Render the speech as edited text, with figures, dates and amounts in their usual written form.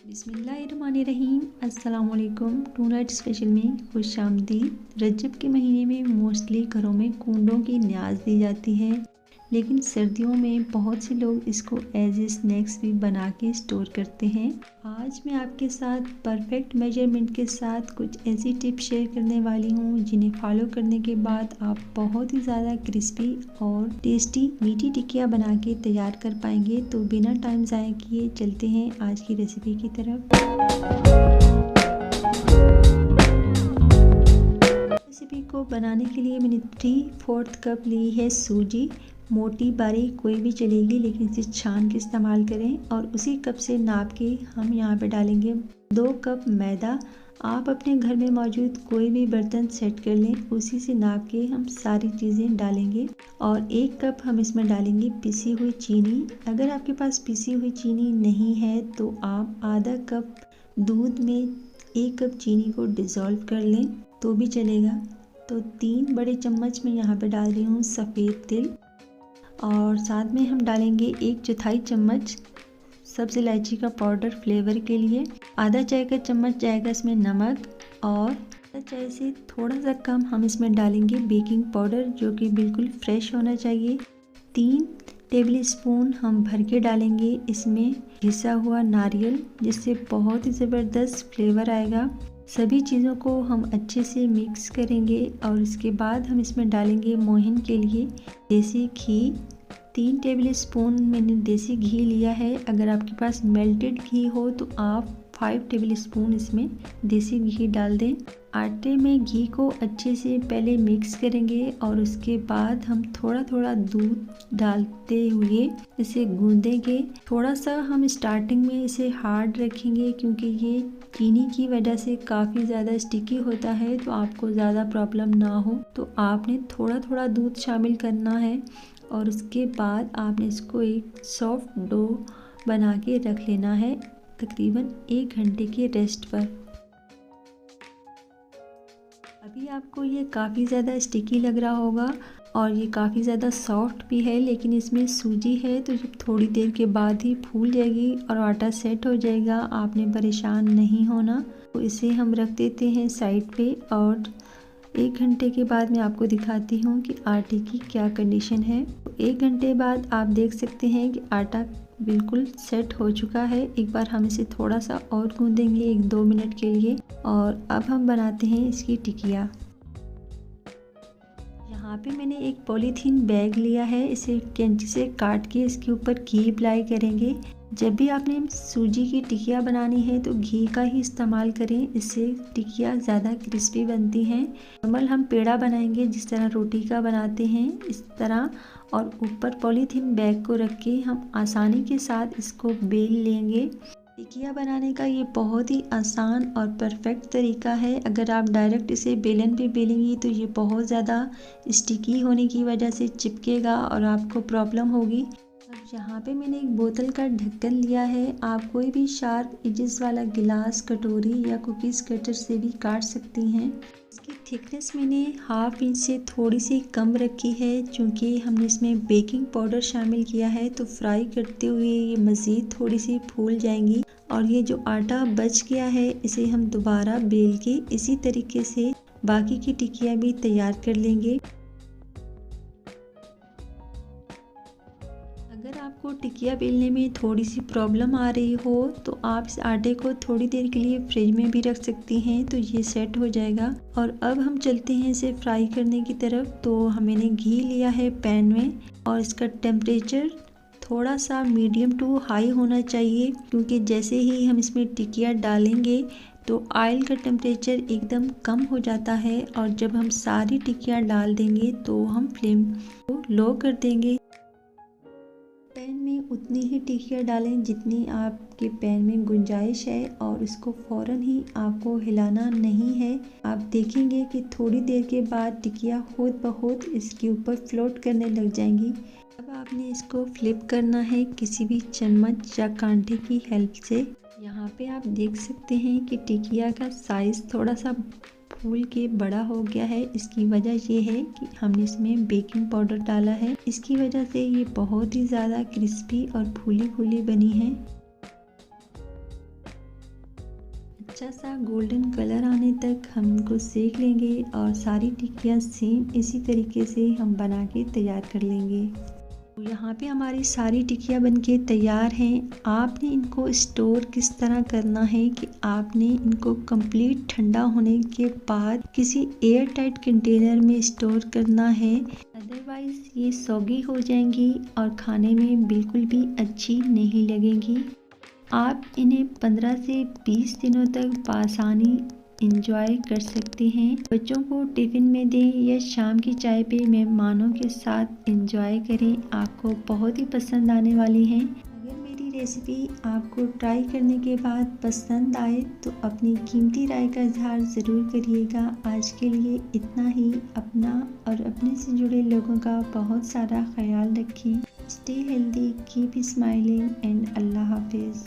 बिस्मिल्लाहिर्रहमानिर्रहीम। अस्सलाम वालेकुम। टू नाइट स्पेशल में खुश आमदीद। रजब के महीने में मोस्टली घरों में कूंडों की न्याज दी जाती है, लेकिन सर्दियों में बहुत से लोग इसको एज ए स्नैक्स भी बना के स्टोर करते हैं। आज मैं आपके साथ परफेक्ट मेजरमेंट के साथ कुछ ऐसी टिप्स शेयर करने वाली हूँ जिन्हें फॉलो करने के बाद आप बहुत ही ज़्यादा क्रिस्पी और टेस्टी मीठी टिक्कियाँ बना के तैयार कर पाएंगे। तो बिना टाइम ज़ाया किए चलते हैं आज की रेसिपी की तरफ। रेसिपी को बनाने के लिए मैंने 3/4 कप ली है सूजी। मोटी बारीक कोई भी चलेगी, लेकिन इसे छान के इस्तेमाल करें। और उसी कप से नाप के हम यहाँ पे डालेंगे 2 कप मैदा। आप अपने घर में मौजूद कोई भी बर्तन सेट कर लें, उसी से नाप के हम सारी चीज़ें डालेंगे। और 1 कप हम इसमें डालेंगे पिसी हुई चीनी। अगर आपके पास पिसी हुई चीनी नहीं है तो आप आधा कप दूध में 1 कप चीनी को डिज़ोल्व कर लें तो भी चलेगा। तो 3 बड़े चम्मच मैं यहाँ पे डाल रही हूँ सफ़ेद तिल, और साथ में हम डालेंगे 1/4 चम्मच सब्ज़ इलायची का पाउडर फ्लेवर के लिए। आधा चाय का चम्मच जाएगा इसमें नमक, और आधा चाय से थोड़ा सा कम हम इसमें डालेंगे बेकिंग पाउडर, जो कि बिल्कुल फ्रेश होना चाहिए। 3 टेबल स्पून हम भर के डालेंगे इसमें घिसा हुआ नारियल, जिससे बहुत ही ज़बरदस्त फ्लेवर आएगा। सभी चीज़ों को हम अच्छे से मिक्स करेंगे और इसके बाद हम इसमें डालेंगे मोहन के लिए देसी घी। 3 टेबल स्पून मैंने देसी घी लिया है। अगर आपके पास मेल्टेड घी हो तो आप 5 टेबल स्पून इसमें देसी घी डाल दें। आटे में घी को अच्छे से पहले मिक्स करेंगे और उसके बाद हम थोड़ा थोड़ा दूध डालते हुए इसे गूंदेंगे। थोड़ा सा हम स्टार्टिंग में इसे हार्ड रखेंगे, क्योंकि ये चीनी की वजह से काफ़ी ज़्यादा स्टिकी होता है, तो आपको ज़्यादा प्रॉब्लम ना हो तो आपने थोड़ा थोड़ा दूध शामिल करना है। और उसके बाद आपने इसको एक सॉफ्ट डो बना के रख लेना है तकरीबन 1 घंटे के रेस्ट पर। अभी आपको ये काफ़ी ज़्यादा स्टिकी लग रहा होगा और ये काफ़ी ज़्यादा सॉफ्ट भी है, लेकिन इसमें सूजी है तो जब थोड़ी देर के बाद ही फूल जाएगी और आटा सेट हो जाएगा। आपने परेशान नहीं होना। तो इसे हम रख देते हैं साइड पे, और 1 घंटे के बाद मैं आपको दिखाती हूँ कि आटे की क्या कंडीशन है। तो 1 घंटे बाद आप देख सकते हैं कि आटा बिल्कुल सेट हो चुका है। एक बार हम इसे थोड़ा सा और गूंदेंगे 1-2 मिनट के लिए, और अब हम बनाते हैं इसकी टिकिया। यहाँ पे मैंने एक पॉलीथीन बैग लिया है, इसे कैंची से काट के इसके ऊपर घी अप्लाई करेंगे। जब भी आपने सूजी की टिकिया बनानी है तो घी का ही इस्तेमाल करें, इससे टिकिया ज़्यादा क्रिस्पी बनती हैं। नॉर्मल हम पेड़ा बनाएंगे जिस तरह रोटी का बनाते हैं इस तरह, और ऊपर पॉलीथीन बैग को रख के हम आसानी के साथ इसको बेल लेंगे। टिकिया बनाने का ये बहुत ही आसान और परफेक्ट तरीका है। अगर आप डायरेक्ट इसे बेलन पे बेलेंगी तो ये बहुत ज़्यादा स्टिकी होने की वजह से चिपकेगा और आपको प्रॉब्लम होगी। अब यहाँ पे मैंने एक बोतल का ढक्कन लिया है। आप कोई भी शार्प एजेस वाला गिलास, कटोरी या कुकीज़ कटर से भी काट सकती हैं। इसकी थिकनेस मैंने 1/2 इंच से थोड़ी सी कम रखी है, क्योंकि हमने इसमें बेकिंग पाउडर शामिल किया है तो फ्राई करते हुए ये मज़ीद थोड़ी सी फूल जाएंगी। और ये जो आटा बच गया है इसे हम दोबारा बेल के इसी तरीके से बाकी की टिकिया भी तैयार कर लेंगे। अगर आपको टिकिया बेलने में थोड़ी सी प्रॉब्लम आ रही हो तो आप इस आटे को थोड़ी देर के लिए फ्रिज में भी रख सकती हैं, तो ये सेट हो जाएगा। और अब हम चलते हैं इसे फ्राई करने की तरफ। तो मैंने घी लिया है पैन में, और इसका टेम्परेचर थोड़ा सा मीडियम टू हाई होना चाहिए, क्योंकि जैसे ही हम इसमें टिकिया डालेंगे तो ऑयल का टेम्परेचर एकदम कम हो जाता है, और जब हम सारी टिकिया डाल देंगे तो हम फ्लेम को लो कर देंगे। पैन में उतनी ही टिकिया डालें जितनी आपके पैन में गुंजाइश है, और इसको फ़ौरन ही आपको हिलाना नहीं है। आप देखेंगे कि थोड़ी देर के बाद टिकिया खुद ब खुद इसके ऊपर फ्लोट करने लग जाएंगी। अब आपने इसको फ्लिप करना है किसी भी चम्मच या कांटे की हेल्प से। यहाँ पे आप देख सकते हैं कि टिकिया का साइज़ थोड़ा सा फूल के बड़ा हो गया है। इसकी वजह ये है कि हमने इसमें बेकिंग पाउडर डाला है, इसकी वजह से ये बहुत ही ज़्यादा क्रिस्पी और फूली फूली बनी है। अच्छा सा गोल्डन कलर आने तक हम इनको सेक लेंगे और सारी टिक्कियाँ सेम इसी तरीके से हम बना के तैयार कर लेंगे। तो यहाँ पे हमारी सारी टिक्कियाँ बनके तैयार हैं। आपने इनको स्टोर किस तरह करना है कि आपने इनको कंप्लीट ठंडा होने के बाद किसी एयर टाइट कंटेनर में स्टोर करना है, अदरवाइज़ ये सौगी हो जाएंगी और खाने में बिल्कुल भी अच्छी नहीं लगेंगी। आप इन्हें 15 से 20 दिनों तक बआसानी इंजॉय कर सकते हैं। बच्चों को टिफ़िन में दें या शाम की चाय पे मेहमानों के साथ इंजॉय करें, आपको बहुत ही पसंद आने वाली हैं। अगर मेरी रेसिपी आपको ट्राई करने के बाद पसंद आए तो अपनी कीमती राय का इजहार ज़रूर करिएगा। आज के लिए इतना ही। अपना और अपने से जुड़े लोगों का बहुत सारा ख्याल रखें। Stay healthy, keep smiling and अल्लाह हाफिज़।